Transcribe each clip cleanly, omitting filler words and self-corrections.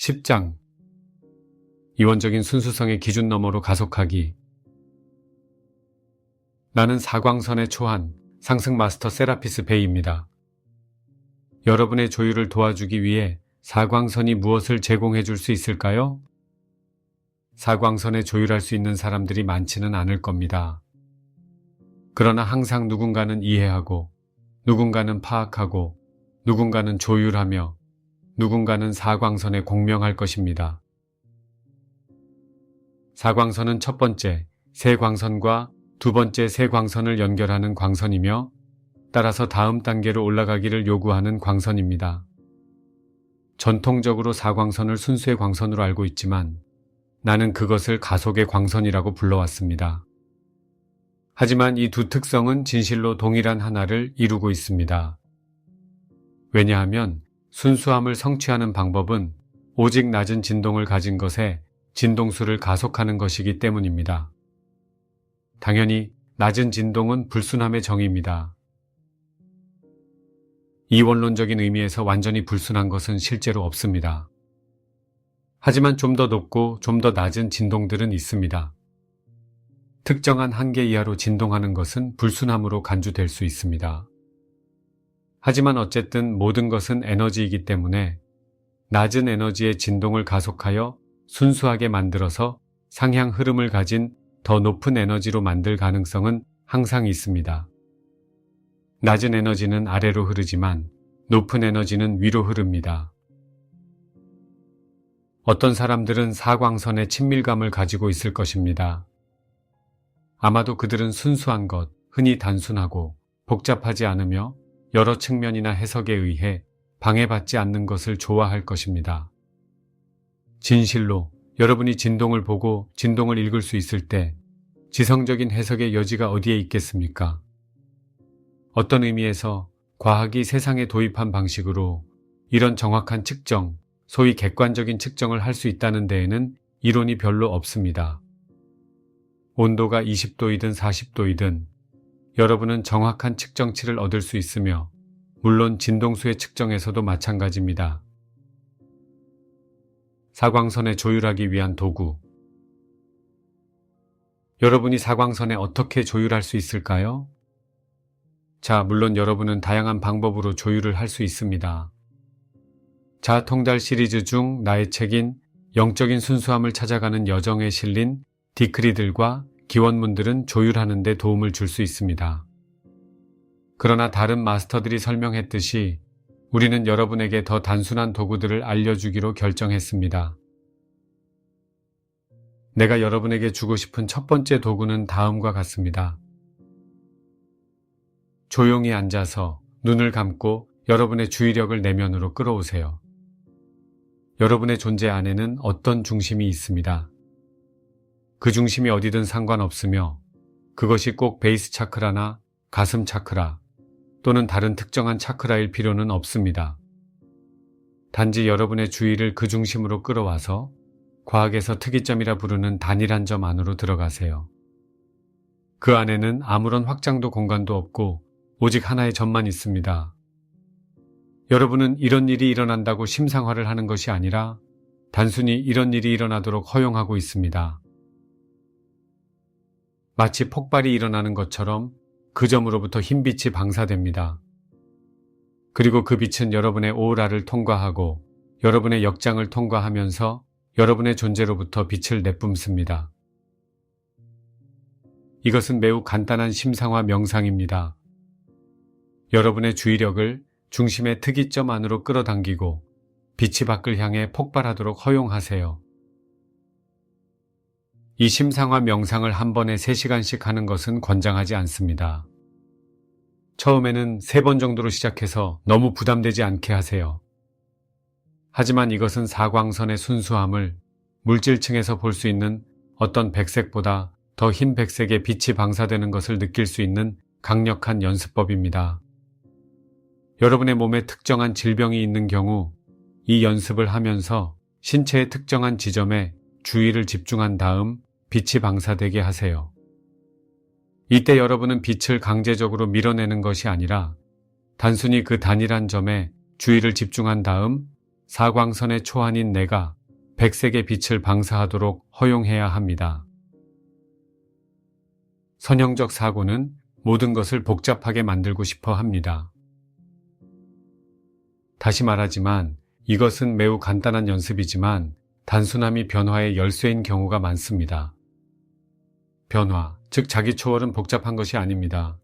10장 이원적인 순수성의 기준 너머로 가속하기. 나는 사광선의 초한 상승 마스터 세라피스 베이입니다. 여러분의 조율을 도와주기 위해 사광선이 무엇을 제공해 줄 수 있을까요? 사광선에 조율할 수 있는 사람들이 많지는 않을 겁니다. 그러나 항상 누군가는 이해하고, 누군가는 파악하고, 누군가는 조율하며, 누군가는 사광선에 공명할 것입니다. 사광선은 첫 번째 세광선과 두 번째 세광선을 연결하는 광선이며 따라서 다음 단계로 올라가기를 요구하는 광선입니다. 전통적으로 사광선을 순수의 광선으로 알고 있지만 나는 그것을 가속의 광선이라고 불러왔습니다. 하지만 이 두 특성은 진실로 동일한 하나를 이루고 있습니다. 왜냐하면 순수함을 성취하는 방법은 오직 낮은 진동을 가진 것에 진동수를 가속하는 것이기 때문입니다. 당연히 낮은 진동은 불순함의 정의입니다. 이원론적인 의미에서 완전히 불순한 것은 실제로 없습니다. 하지만 좀 더 높고 좀 더 낮은 진동들은 있습니다. 특정한 한계 이하로 진동하는 것은 불순함으로 간주될 수 있습니다. 하지만 어쨌든 모든 것은 에너지이기 때문에 낮은 에너지의 진동을 가속하여 순수하게 만들어서 상향 흐름을 가진 더 높은 에너지로 만들 가능성은 항상 있습니다. 낮은 에너지는 아래로 흐르지만 높은 에너지는 위로 흐릅니다. 어떤 사람들은 사광선에 친밀감을 가지고 있을 것입니다. 아마도 그들은 순수한 것, 흔히 단순하고 복잡하지 않으며 여러 측면이나 해석에 의해 방해받지 않는 것을 좋아할 것입니다. 진실로 여러분이 진동을 보고 진동을 읽을 수 있을 때 지성적인 해석의 여지가 어디에 있겠습니까? 어떤 의미에서 과학이 세상에 도입한 방식으로 이런 정확한 측정, 소위 객관적인 측정을 할 수 있다는 데에는 이론이 별로 없습니다. 온도가 20도이든 40도이든 여러분은 정확한 측정치를 얻을 수 있으며 물론 진동수의 측정에서도 마찬가지입니다. 사광선에 조율하기 위한 도구. 여러분이 사광선에 어떻게 조율할 수 있을까요? 자, 물론 여러분은 다양한 방법으로 조율을 할 수 있습니다. 자아통달 시리즈 중 나의 책인 영적인 순수함을 찾아가는 여정에 실린 디크리들과 기원문들은 조율하는 데 도움을 줄 수 있습니다. 그러나 다른 마스터들이 설명했듯이 우리는 여러분에게 더 단순한 도구들을 알려주기로 결정했습니다. 내가 여러분에게 주고 싶은 첫 번째 도구는 다음과 같습니다. 조용히 앉아서 눈을 감고 여러분의 주의력을 내면으로 끌어오세요. 여러분의 존재 안에는 어떤 중심이 있습니다. 그 중심이 어디든 상관없으며 그것이 꼭 베이스 차크라나 가슴 차크라 또는 다른 특정한 차크라일 필요는 없습니다. 단지 여러분의 주의를 그 중심으로 끌어와서 과학에서 특이점이라 부르는 단일한 점 안으로 들어가세요. 그 안에는 아무런 확장도 공간도 없고 오직 하나의 점만 있습니다. 여러분은 이런 일이 일어난다고 심상화를 하는 것이 아니라 단순히 이런 일이 일어나도록 허용하고 있습니다. 마치 폭발이 일어나는 것처럼 그 점으로부터 흰빛이 방사됩니다. 그리고 그 빛은 여러분의 오라를 통과하고 여러분의 역장을 통과하면서 여러분의 존재로부터 빛을 내뿜습니다. 이것은 매우 간단한 심상화 명상입니다. 여러분의 주의력을 중심의 특이점 안으로 끌어당기고 빛이 밖을 향해 폭발하도록 허용하세요. 이 심상화 명상을 한 번에 3시간씩 하는 것은 권장하지 않습니다. 처음에는 3번 정도로 시작해서 너무 부담되지 않게 하세요. 하지만 이것은 사광선의 순수함을 물질층에서 볼 수 있는 어떤 백색보다 더 흰 백색의 빛이 방사되는 것을 느낄 수 있는 강력한 연습법입니다. 여러분의 몸에 특정한 질병이 있는 경우 이 연습을 하면서 신체의 특정한 지점에 주의를 집중한 다음 빛이 방사되게 하세요. 이때 여러분은 빛을 강제적으로 밀어내는 것이 아니라 단순히 그 단일한 점에 주의를 집중한 다음 사광선의 초안인 내가 백색의 빛을 방사하도록 허용해야 합니다. 선형적 사고는 모든 것을 복잡하게 만들고 싶어 합니다. 다시 말하지만 이것은 매우 간단한 연습이지만 단순함이 변화의 열쇠인 경우가 많습니다. 변화, 즉 자기 초월은 복잡한 것이 아닙니다.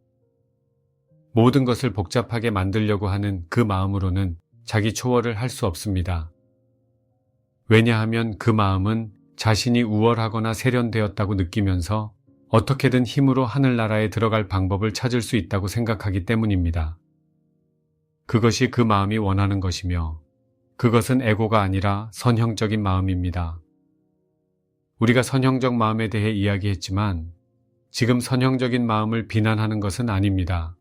모든 것을 복잡하게 만들려고 하는 그 마음으로는 자기 초월을 할 수 없습니다. 왜냐하면 그 마음은 자신이 우월하거나 세련되었다고 느끼면서 어떻게든 힘으로 하늘나라에 들어갈 방법을 찾을 수 있다고 생각하기 때문입니다. 그것이 그 마음이 원하는 것이며 그것은 에고가 아니라 선형적인 마음입니다. 우리가 선형적 마음에 대해 이야기했지만 지금 선형적인 마음을 비난하는 것은 아닙니다.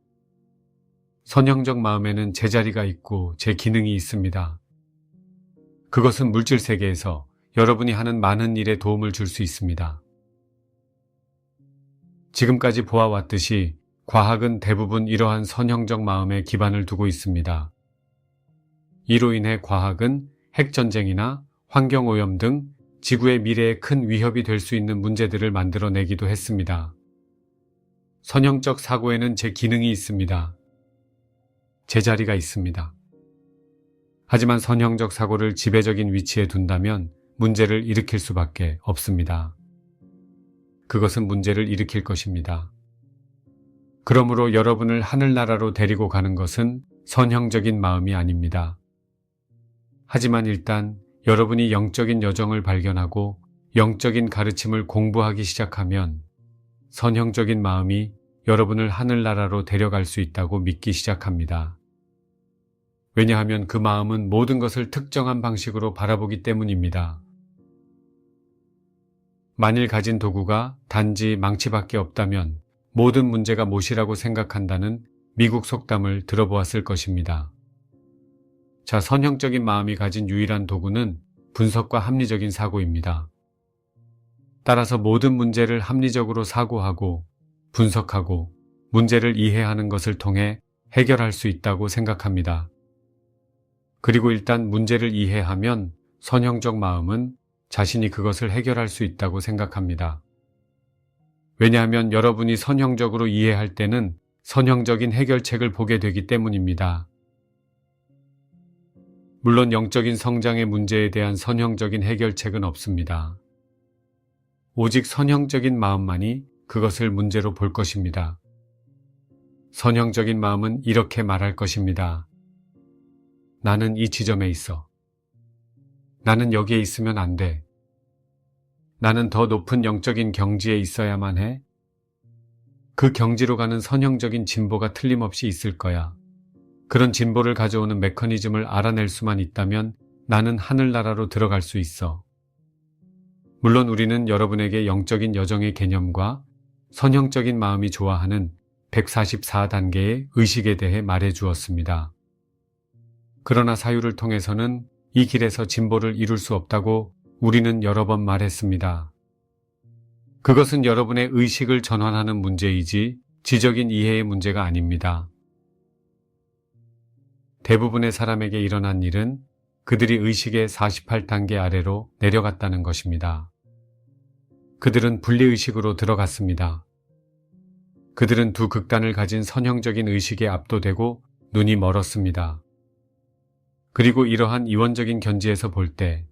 선형적 마음에는 제자리가 있고 제 기능이 있습니다. 그것은 물질 세계에서 여러분이 하는 많은 일에 도움을 줄 수 있습니다. 지금까지 보아왔듯이 과학은 대부분 이러한 선형적 마음에 기반을 두고 있습니다. 이로 인해 과학은 핵전쟁이나 환경오염 등 지구의 미래에 큰 위협이 될 수 있는 문제들을 만들어내기도 했습니다. 선형적 사고에는 제 기능이 있습니다. 제자리가 있습니다. 하지만 선형적 사고를 지배적인 위치에 둔다면 문제를 일으킬 수밖에 없습니다. 그것은 문제를 일으킬 것입니다. 그러므로 여러분을 하늘나라로 데리고 가는 것은 선형적인 마음이 아닙니다. 하지만 일단 여러분이 영적인 여정을 발견하고 영적인 가르침을 공부하기 시작하면 선형적인 마음이 여러분을 하늘나라로 데려갈 수 있다고 믿기 시작합니다. 왜냐하면 그 마음은 모든 것을 특정한 방식으로 바라보기 때문입니다. 만일 가진 도구가 단지 망치밖에 없다면 모든 문제가 못이라고 생각한다는 미국 속담을 들어보았을 것입니다. 자, 선형적인 마음이 가진 유일한 도구는 분석과 합리적인 사고입니다. 따라서 모든 문제를 합리적으로 사고하고 분석하고 문제를 이해하는 것을 통해 해결할 수 있다고 생각합니다. 그리고 일단 문제를 이해하면 선형적 마음은 자신이 그것을 해결할 수 있다고 생각합니다. 왜냐하면 여러분이 선형적으로 이해할 때는 선형적인 해결책을 보게 되기 때문입니다. 물론 영적인 성장의 문제에 대한 선형적인 해결책은 없습니다. 오직 선형적인 마음만이 그것을 문제로 볼 것입니다. 선형적인 마음은 이렇게 말할 것입니다. 나는 이 지점에 있어. 나는 여기에 있으면 안 돼. 나는 더 높은 영적인 경지에 있어야만 해. 그 경지로 가는 선형적인 진보가 틀림없이 있을 거야. 그런 진보를 가져오는 메커니즘을 알아낼 수만 있다면 나는 하늘나라로 들어갈 수 있어. 물론 우리는 여러분에게 영적인 여정의 개념과 선형적인 마음이 좋아하는 144단계의 의식에 대해 말해 주었습니다. 그러나 사유를 통해서는 이 길에서 진보를 이룰 수 없다고 우리는 여러 번 말했습니다. 그것은 여러분의 의식을 전환하는 문제이지 지적인 이해의 문제가 아닙니다. 대부분의 사람에게 일어난 일은 그들이 의식의 48단계 아래로 내려갔다는 것입니다. 그들은 분리의식으로 들어갔습니다. 그들은 두 극단을 가진 선형적인 의식에 압도되고 눈이 멀었습니다. 그리고 이러한 이원적인 견지에서 볼 때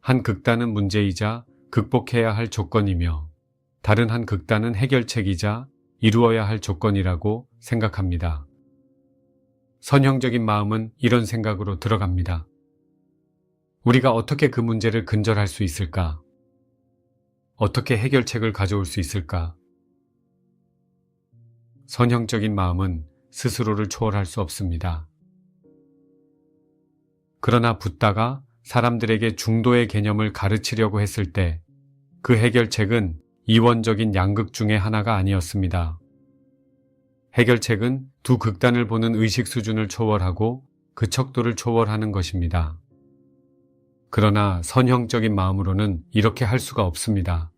한 극단은 문제이자 극복해야 할 조건이며 다른 한 극단은 해결책이자 이루어야 할 조건이라고 생각합니다. 선형적인 마음은 이런 생각으로 들어갑니다. 우리가 어떻게 그 문제를 근절할 수 있을까? 어떻게 해결책을 가져올 수 있을까? 선형적인 마음은 스스로를 초월할 수 없습니다. 그러나 붓다가 사람들에게 중도의 개념을 가르치려고 했을 때 그 해결책은 이원적인 양극 중에 하나가 아니었습니다. 해결책은 두 극단을 보는 의식 수준을 초월하고 그 척도를 초월하는 것입니다. 그러나 선형적인 마음으로는 이렇게 할 수가 없습니다.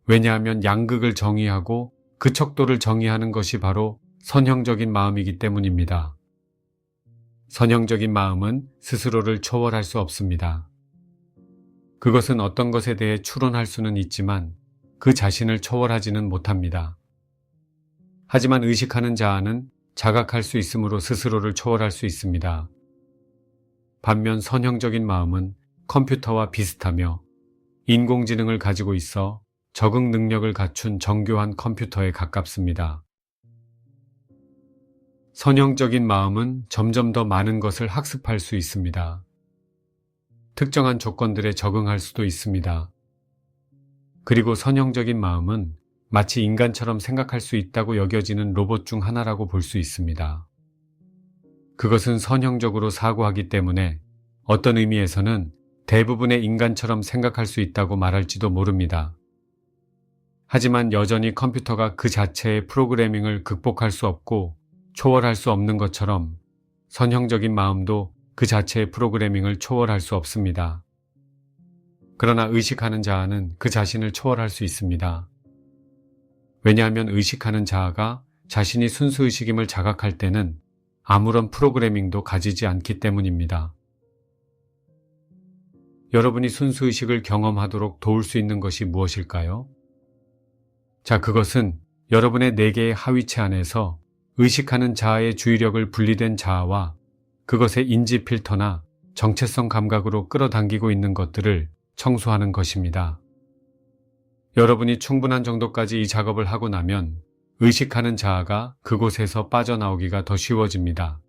왜냐하면 양극을 정의하고 그 척도를 정의하는 것이 바로 선형적인 마음이기 때문입니다. 선형적인 마음은 스스로를 초월할 수 없습니다. 그것은 어떤 것에 대해 추론할 수는 있지만 그 자신을 초월하지는 못합니다. 하지만 의식하는 자아는 자각할 수 있으므로 스스로를 초월할 수 있습니다. 반면 선형적인 마음은 컴퓨터와 비슷하며 인공지능을 가지고 있어 적응 능력을 갖춘 정교한 컴퓨터에 가깝습니다. 선형적인 마음은 점점 더 많은 것을 학습할 수 있습니다. 특정한 조건들에 적응할 수도 있습니다. 그리고 선형적인 마음은 마치 인간처럼 생각할 수 있다고 여겨지는 로봇 중 하나라고 볼 수 있습니다. 그것은 선형적으로 사고하기 때문에 어떤 의미에서는 대부분의 인간처럼 생각할 수 있다고 말할지도 모릅니다. 하지만 여전히 컴퓨터가 그 자체의 프로그래밍을 극복할 수 없고 초월할 수 없는 것처럼 선형적인 마음도 그 자체의 프로그래밍을 초월할 수 없습니다. 그러나 의식하는 자아는 그 자신을 초월할 수 있습니다. 왜냐하면 의식하는 자아가 자신이 순수의식임을 자각할 때는 아무런 프로그래밍도 가지지 않기 때문입니다. 여러분이 순수의식을 경험하도록 도울 수 있는 것이 무엇일까요? 자, 그것은 여러분의 4개의 하위체 안에서 의식하는 자아의 주의력을 분리된 자아와 그것의 인지 필터나 정체성 감각으로 끌어당기고 있는 것들을 청소하는 것입니다. 여러분이 충분한 정도까지 이 작업을 하고 나면 의식하는 자아가 그곳에서 빠져나오기가 더 쉬워집니다.